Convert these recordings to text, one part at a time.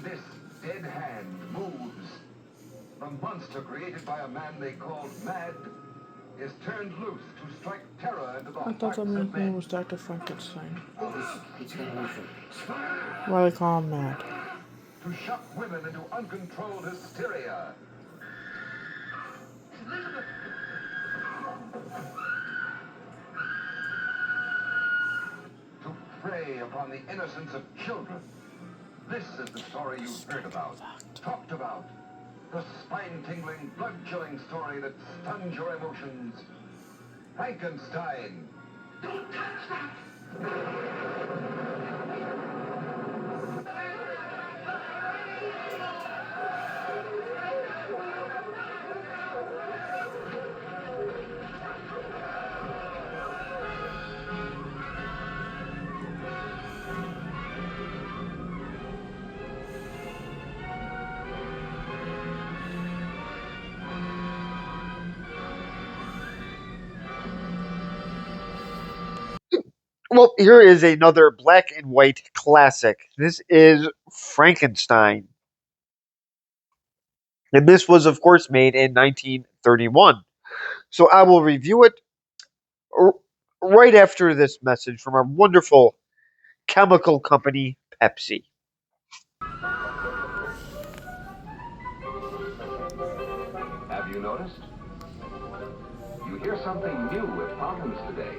this dead hand moves, the monster created by a man they called Mad is turned loose to strike terror into the I thought hearts the of man's name men. was Dr. Frankenstein. What's that all from? Why they call him Mad? To shock women into uncontrolled hysteria. To prey upon the innocence of children. This is the story you've heard about, talked about. The spine-tingling, blood-chilling story that stuns your emotions. Frankenstein. Don't touch that! Well, here is another black and white classic. This is Frankenstein. And this was, of course, made in 1931. So I will review it right after this message from our wonderful chemical company, Pepsi. Have you noticed? You hear something new at fountains today.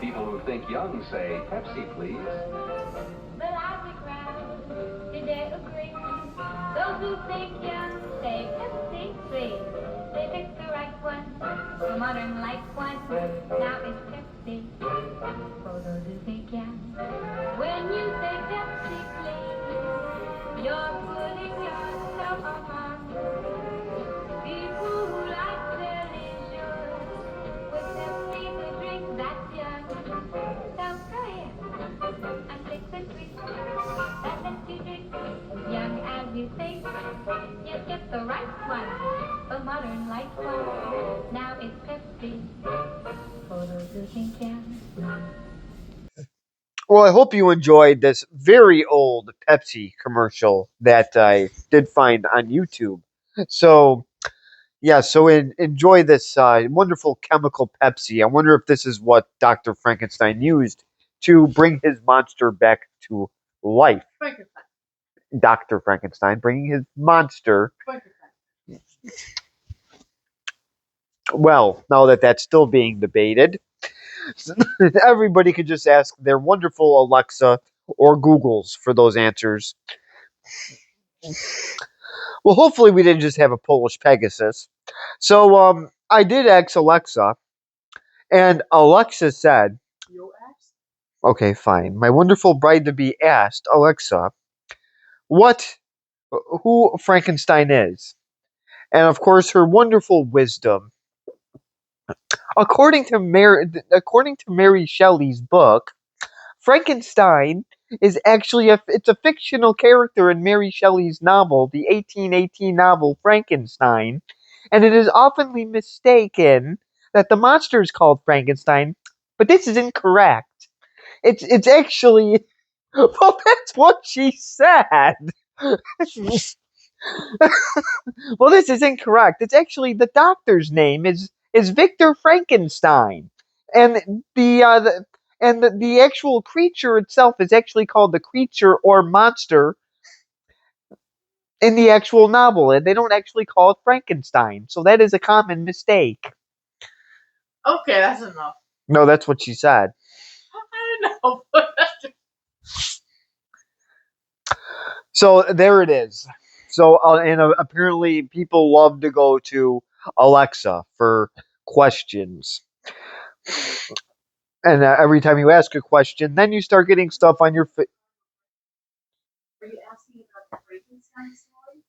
People who think young say, Pepsi, please. But I regret, did they agree? Those who think young say Pepsi, please. They picked the right one, the modern light one. Now it's Pepsi. For those who think young, when you say Pepsi, please, you're putting yourself among people who like their leisure. With Pepsi, the drink that's young. So go ahead and take the drink that lets you drink young as you think. You get the right one, the modern light one. Now it's Pepsi for those who think young. Well, I hope you enjoyed this very old Pepsi commercial that I did find on YouTube. So, yeah, so enjoy this wonderful chemical Pepsi. I wonder if this is what Dr. Frankenstein used to bring his monster back to life. Frankenstein. Dr. Frankenstein bringing his monster. Well, now that that's still being debated, everybody could just ask their wonderful Alexa or Googles for those answers. Well, hopefully we didn't just have a Polish Pegasus. So, I did ask Alexa, and Alexa said, You asked? okay, fine. My wonderful bride to be asked Alexa, what, who Frankenstein is. And of course, her wonderful wisdom. According to Mary Shelley's book, Frankenstein is actually it's a fictional character in Mary Shelley's novel, the 1818 novel Frankenstein, and it is oftenly mistaken that the monster is called Frankenstein, but this is incorrect. It's actually well, that's what she said. Well, this is incorrect. It's actually the doctor's name is Victor Frankenstein, and the actual creature itself is actually called the creature or monster in the actual novel, and they don't actually call it Frankenstein. So that is a common mistake. Okay, that's enough. No, that's what she said. I know. So there it is. So apparently people love to go to Alexa for questions. And every time you ask a question, then you start getting stuff on your. Are you asking about the Frankenstein story?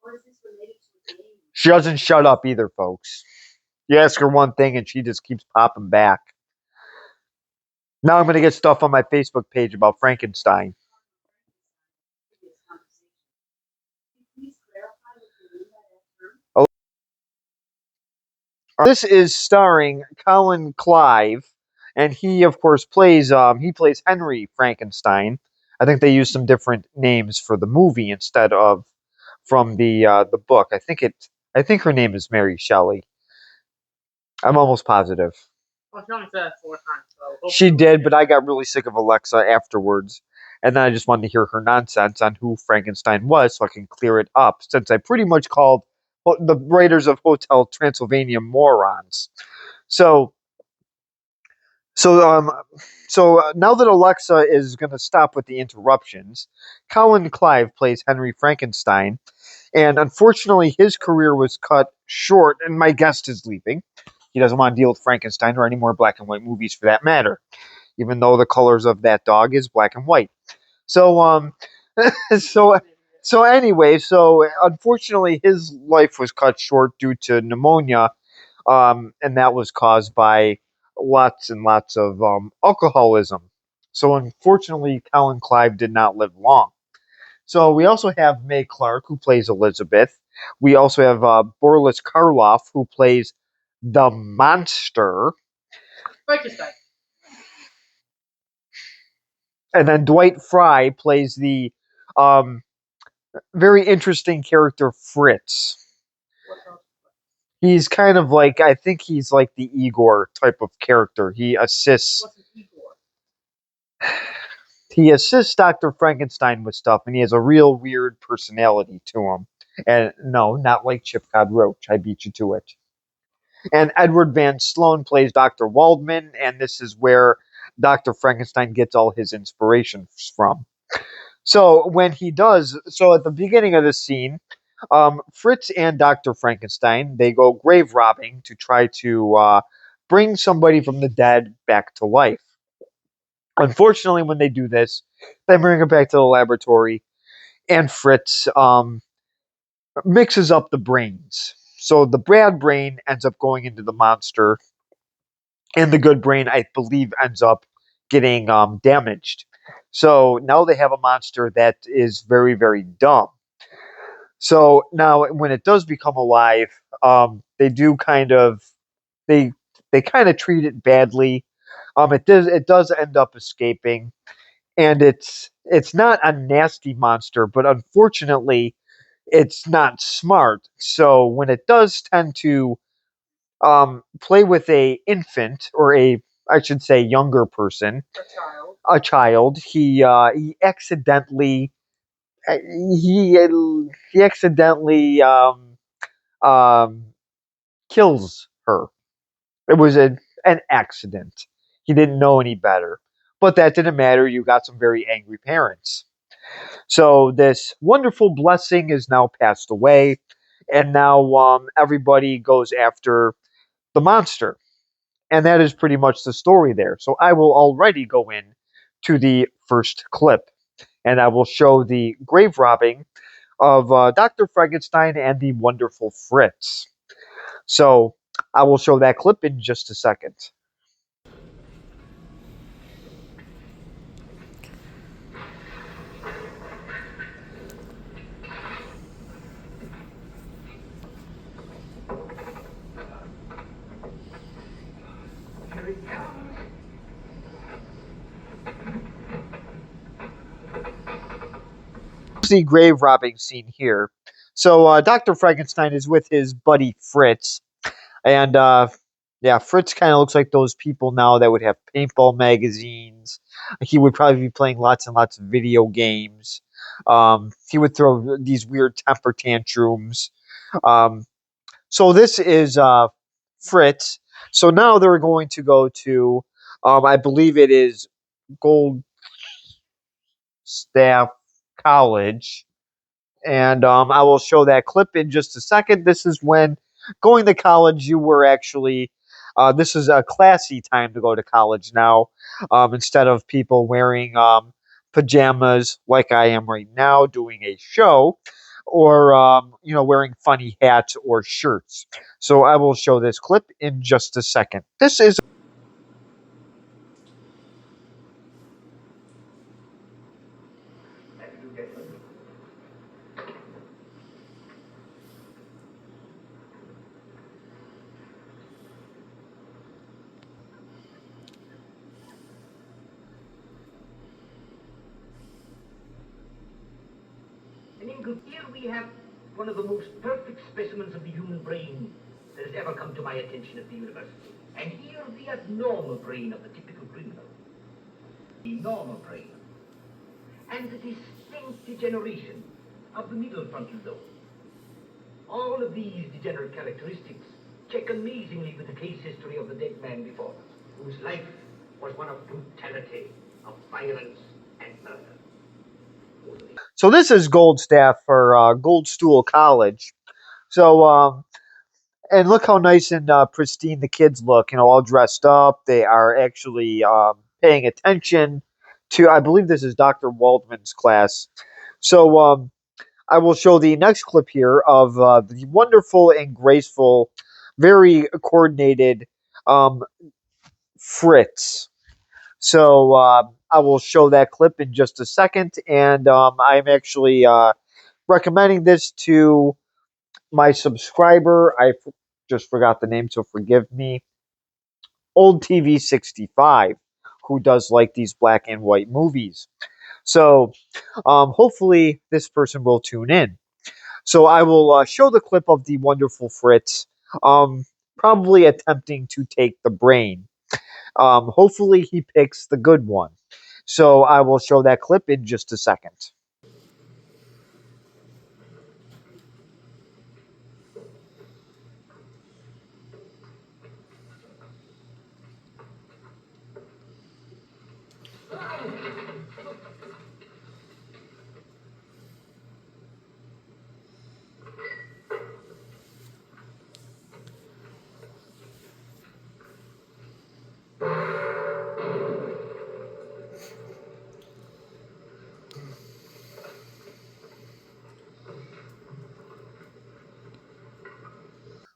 Or is this related to a game? She doesn't shut up either, folks. You ask her one thing and she just keeps popping back. Now I'm going to get stuff on my Facebook page about Frankenstein. Oh, this is starring Colin Clive, and he of course plays Henry Frankenstein. I think they used some different names for the movie instead of from the book. I think her name is Mary Shelley. I'm almost positive. Well, she only said it 4 times, so She hopefully did, but I got really sick of Alexa afterwards. And then I just wanted to hear her nonsense on who Frankenstein was so I can clear it up, since I pretty much called the writers of Hotel Transylvania morons. So, so, um, now that Alexa is going to stop with the interruptions, Colin Clive plays Henry Frankenstein, and unfortunately, his career was cut short, and my guest is leaving. He doesn't want to deal with Frankenstein or any more black and white movies for that matter, even though the colors of that dog is black and white. So, so, so unfortunately, his life was cut short due to pneumonia, and that was caused by lots and lots of alcoholism. So, unfortunately, Colin Clive did not live long. So, we also have Mae Clark, who plays Elizabeth. We also have Boris Karloff, who plays the monster. Frankenstein. And then Dwight Fry plays the um, very interesting character Fritz. What else? He's kind of like, I think he's like the Igor type of character. What's an Igor? He assists Dr. Frankenstein with stuff, and he has a real weird personality to him. And no, not like Chipcod Roach. I beat you to it. And Edward Van Sloan plays Dr. Waldman, and this is where Dr. Frankenstein gets all his inspirations from. So at the beginning of the scene, Fritz and Dr. Frankenstein, they go grave robbing to try to bring somebody from the dead back to life. Unfortunately, when they do this, they bring it back to the laboratory, and Fritz mixes up the brains. So the bad brain ends up going into the monster, and the good brain, I believe, ends up getting damaged. So now they have a monster that is very, very dumb. So now, when it does become alive, they do they they kind of treat it badly. It does end up escaping, and it's not a nasty monster, but unfortunately, it's not smart. So when it does tend to play with a infant, or I should say younger person, A child. he accidentally he he accidentally um, kills her. It was an accident. He didn't know any better. But that didn't matter. You got some very angry parents. So this wonderful blessing is now passed away, and now everybody goes after the monster. And that is pretty much the story there. So I will already go in to the first clip, and I will show the grave robbing of Dr. Frankenstein and the wonderful Fritz. So I will show that clip in just a second. The grave robbing scene here. So Dr. Frankenstein is with his buddy Fritz, and yeah, Fritz kind of looks like those people now that would have paintball magazines. He would probably be playing lots and lots of video games. He would throw these weird temper tantrums. Um, so this is Fritz. So now they're going to go to, I believe it is Gold Staff College, and I will show that clip in just a second. This is when going to college, you were actually. This is a classy time to go to college now, instead of people wearing pajamas like I am right now doing a show, or wearing funny hats or shirts. So I will show this clip in just a second. This is we have one of the most perfect specimens of the human brain that has ever come to my attention at the university. And here the abnormal brain of the typical criminal. The normal brain. And the distinct degeneration of the middle frontal lobe. All of these degenerate characteristics check amazingly with the case history of the dead man before us, whose life was one of brutality, of violence, and murder. So this is Goldstaff for Goldstool College. So and look how nice and pristine the kids look. You know, all dressed up. They are actually paying attention to. I believe this is Dr. Waldman's class. So I will show the next clip here of the wonderful and graceful, very coordinated um, Fritz. So I will show that clip in just a second, and I'm actually recommending this to my subscriber. Just forgot the name, so forgive me. Old TV 65, who does like these black and white movies. So hopefully this person will tune in. So I will show the clip of the wonderful Fritz, um, probably attempting to take the brain. Hopefully he picks the good one. So I will show that clip in just a second.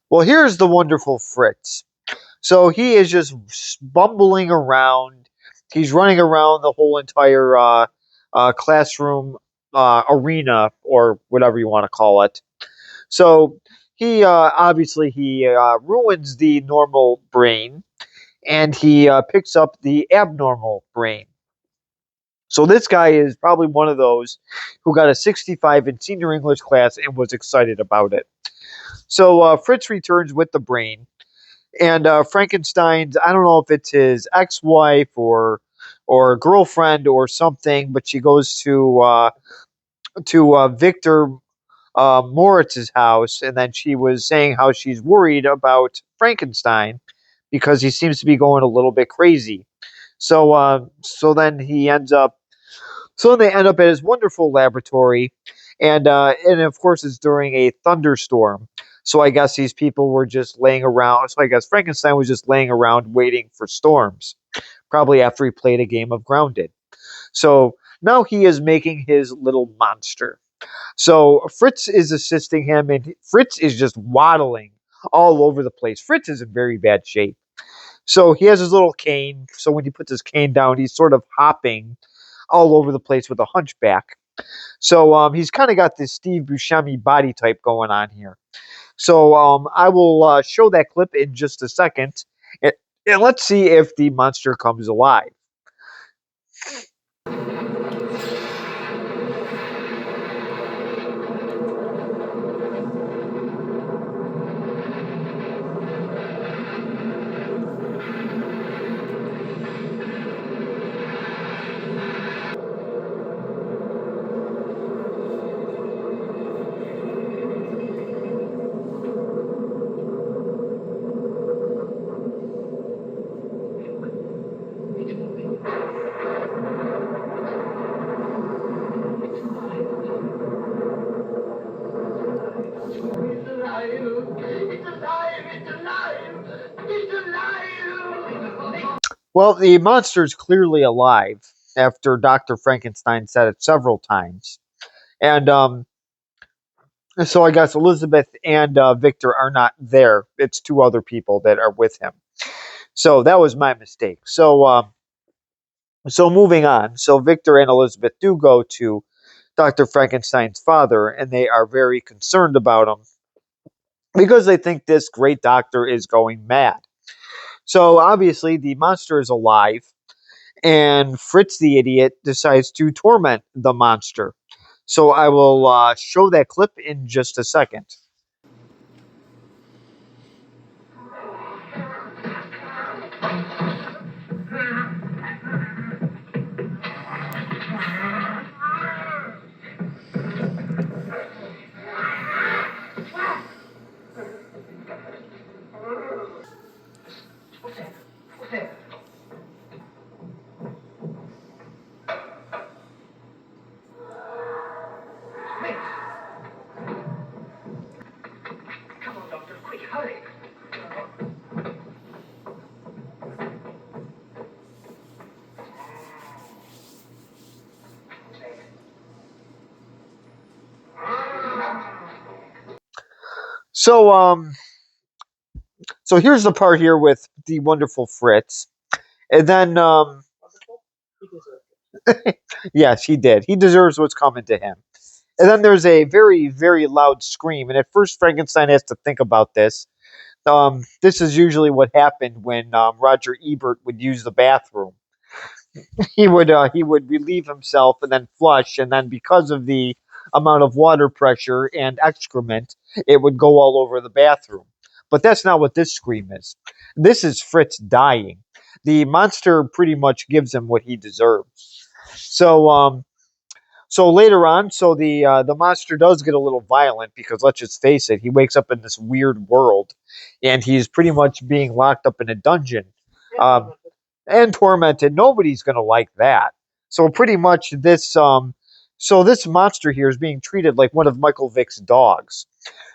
Well, here's the wonderful Fritz. So he is just bumbling around. He's running around the whole entire classroom arena, or whatever you want to call it. So he obviously he ruins the normal brain, and he picks up the abnormal brain. So this guy is probably one of those who got a 65 in senior English class and was excited about it. So Fritz returns with the brain, and Frankenstein's, I don't know if it's his ex-wife or girlfriend or something, but she goes to Victor Moritz's house, and then she was saying how she's worried about Frankenstein because he seems to be going a little bit crazy. So then he ends up. So they end up at his wonderful laboratory, and of course it's during a thunderstorm. So I guess these people were just laying around. So I guess Frankenstein was just laying around waiting for storms, probably after he played a game of Grounded. So now he is making his little monster. So Fritz is assisting him, and Fritz is just waddling all over the place. Fritz is in very bad shape. So he has his little cane. So when he puts his cane down, he's sort of hopping all over the place with a hunchback. So he's kind of got this Steve Buscemi body type going on here. So I will show that clip in just a second, and let's see if the monster comes alive. Well, the monster's clearly alive after Dr. Frankenstein said it several times. And so I guess Elizabeth and Victor are not there. It's two other people that are with him. So that was my mistake. So moving on. So Victor and Elizabeth do go to Dr. Frankenstein's father, and they are very concerned about him because they think this great doctor is going mad. So obviously the monster is alive, and Fritz the idiot decides to torment the monster. So I will show that clip in just a second. What's that? What's that? Fritz! Come on, Doctor, quick, hurry! So so here's the part here with the wonderful Fritz, and then Wonderful. He deserved it. yes, he did. He deserves what's coming to him. And then there's a very, very loud scream. And at first, Frankenstein has to think about this. This is usually what happened when Roger Ebert would use the bathroom. He would relieve himself and then flush, and then because of the amount of water pressure and excrement, it would go all over the bathroom. But that's not what this scream is. This is Fritz dying. The monster pretty much gives him what he deserves. So so later on, so the monster does get a little violent because let's just face it, he wakes up in this weird world, and he's pretty much being locked up in a dungeon, um, and tormented. Nobody's gonna like that. So pretty much so this monster here is being treated like one of Michael Vick's dogs.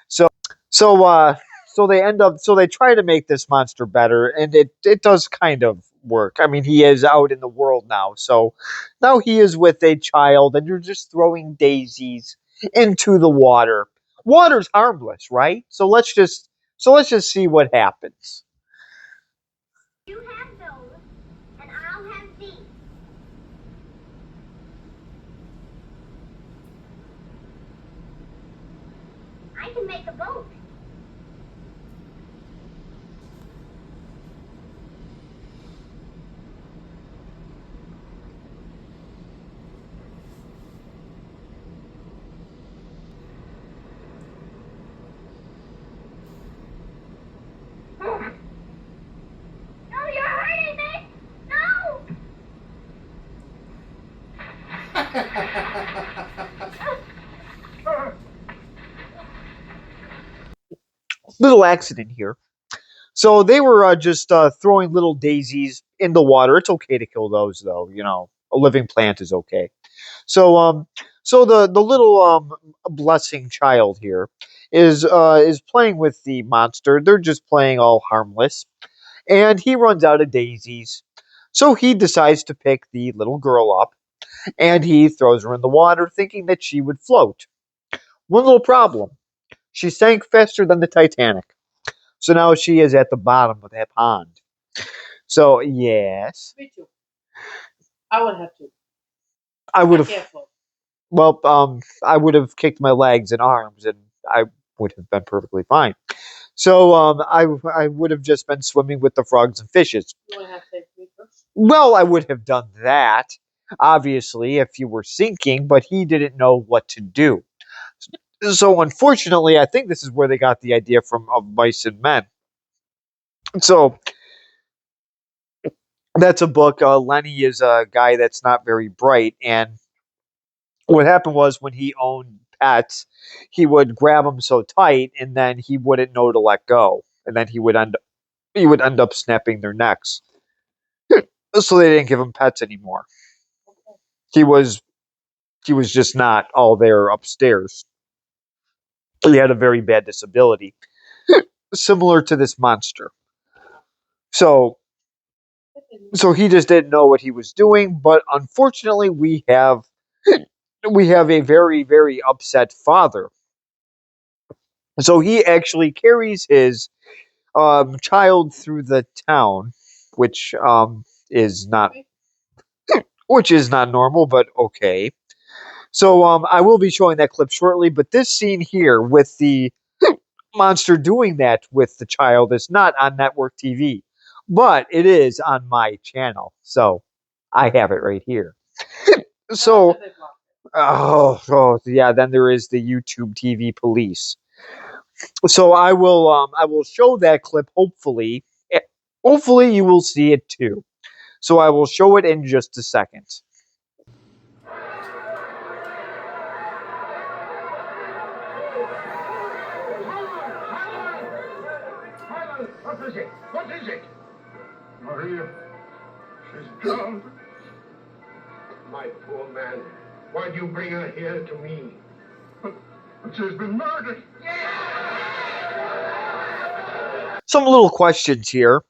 So so they end up so they try to make this monster better, and it does kind of work. I mean, he is out in the world now. So now he is with a child, and you're just throwing daisies into the water. Water's harmless, right? So let's just see what happens. You have those, and I'll have these. I can make a boat. No, you're hurting me! No! Little accident here. So they were just throwing little daisies in the water. It's okay to kill those, though. You know, a living plant is okay. So so the little blessing child here is playing with the monster. They're just playing all harmless, and he runs out of daisies. So he decides to pick the little girl up, and he throws her in the water, thinking that she would float. One little problem: she sank faster than the Titanic. So now she is at the bottom of that pond. So yes, Me too. I would have to. I would I have. can't float. Well, I would have kicked my legs and arms, and I would have been perfectly fine. So I would have just been swimming with the frogs and fishes. You want to have safe me first? Well, I would have done that, obviously, if you were sinking, but he didn't know what to do. So unfortunately, I think this is where they got the idea from of mice and men. So that's a book. Lenny is a guy that's not very bright, and what happened was when he owned pets, he would grab them so tight, and then he wouldn't know to let go, and then he would end up snapping their necks. So they didn't give him pets anymore. He was he was just not all there upstairs. He had a very bad disability, similar to this monster. So so he just didn't know what he was doing. But unfortunately, we have a very very upset father. So he actually carries his child through the town, which is not which is not normal, but okay. So I will be showing that clip shortly, but this scene here with the monster doing that with the child is not on network TV, but it is on my channel. So I have it right here. So Oh, yeah. Then there is the YouTube TV police. So I will show that clip. Hopefully, Eh, hopefully you will see it too. So I will show it in just a second. What is it? What is it? Maria, she's drowned. My poor man, why'd you bring her here to me? But she's been murdered. Some little questions here.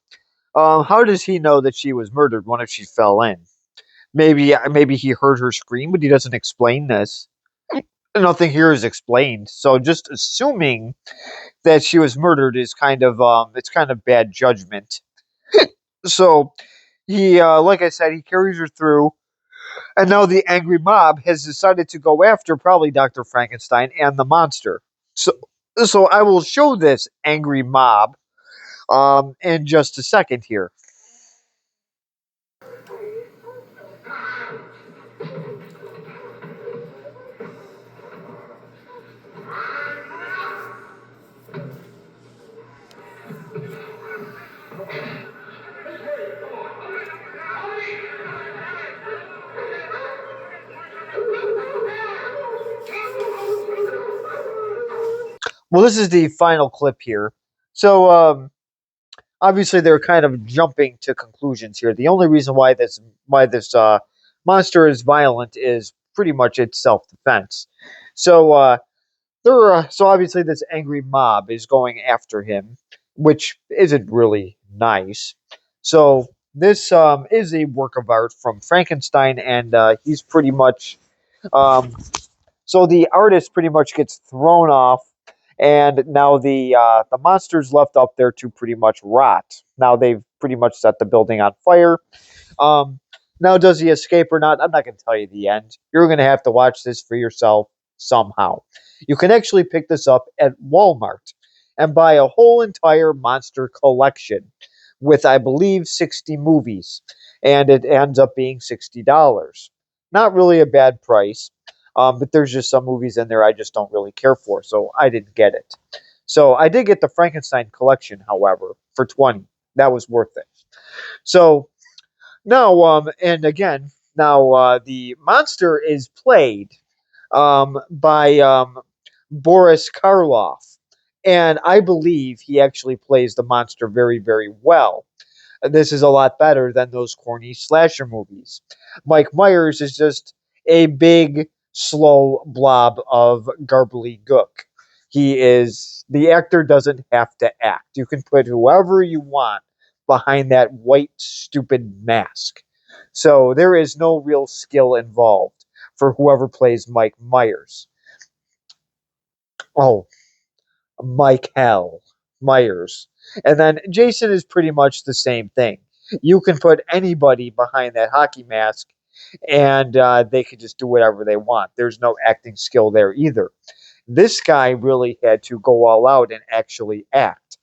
How does he know that she was murdered? What if she fell in? Maybe he heard her scream, but he doesn't explain this. Nothing here is explained. So just assuming that she was murdered is it's kind of bad judgment. So like I said, he carries her through, and now the angry mob has decided to go after probably Dr. Frankenstein and the monster. So so I will show this angry mob in just a second here. Well, this is the final clip here. So obviously they're kind of jumping to conclusions here. The only reason why this monster is violent is pretty much its self defense. So so obviously this angry mob is going after him, which isn't really nice. So this is a work of art from Frankenstein, and he's pretty much um, so the artist pretty much gets thrown off, and now the monster's left up there to pretty much rot. Now they've pretty much set the building on fire. Um, Now, does he escape or not? I'm not going to tell you the end. You're going to have to watch this for yourself somehow. You can actually pick this up at Walmart and buy a whole entire monster collection with, I believe, 60 movies, and it ends up being $60. Not really a bad price, but there's just some movies in there I just don't really care for, so I didn't get it. So I did get the Frankenstein collection, however, for 20. That was worth it. So now, and again, now the monster is played by Boris Karloff, and I believe he actually plays the monster very, very well. This is a lot better than those corny slasher movies. Mike Myers is just a big, slow blob of garbly gook. The actor doesn't have to act. You can put whoever you want behind that white, stupid mask. So there is no real skill involved for whoever plays Mike Myers. Oh, Michael Myers. And then Jason is pretty much the same thing. You can put anybody behind that hockey mask, and they can just do whatever they want. There's no acting skill there either. This guy really had to go all out and actually act.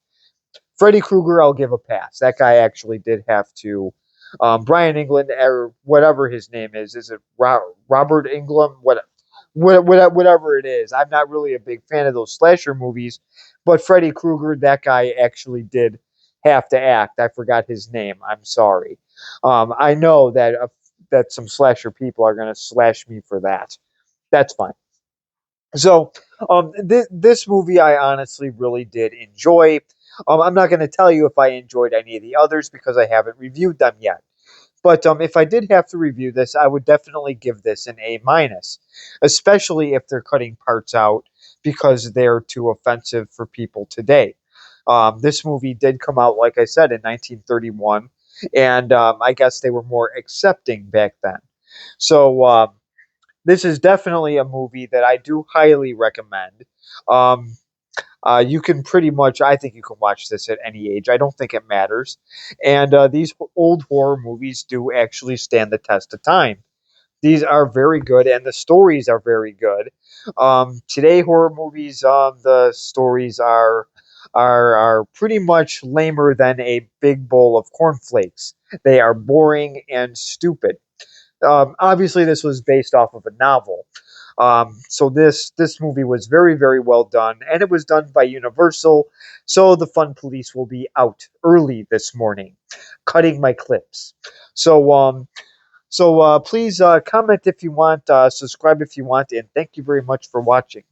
Freddy Krueger, I'll give a pass. That guy actually did have to. Brian England, or whatever his name is it Robert England? Whatever it is. I'm not really a big fan of those slasher movies, but Freddy Krueger, that guy actually did have to act. I forgot his name. I'm sorry. I know that some slasher people are going to slash me for that. That's fine. So, this movie I honestly really did enjoy. I'm not going to tell you if I enjoyed any of the others because I haven't reviewed them yet. But if I did have to review this, I would definitely give this an A minus, especially if they're cutting parts out because they're too offensive for people today. This movie did come out, like I said, in 1931, and I guess they were more accepting back then. So this is definitely a movie that I do highly recommend. Um, you can pretty much, I think you can watch this at any age. I don't think it matters. And these old horror movies do actually stand the test of time. These are very good, and the stories are very good. Today, horror movies, the stories are pretty much lamer than a big bowl of cornflakes. They are boring and stupid. Obviously, this was based off of a novel. So this movie was very, very well done, and it was done by Universal. So the Fun Police will be out early this morning, cutting my clips. So please comment if you want, subscribe if you want, and thank you very much for watching.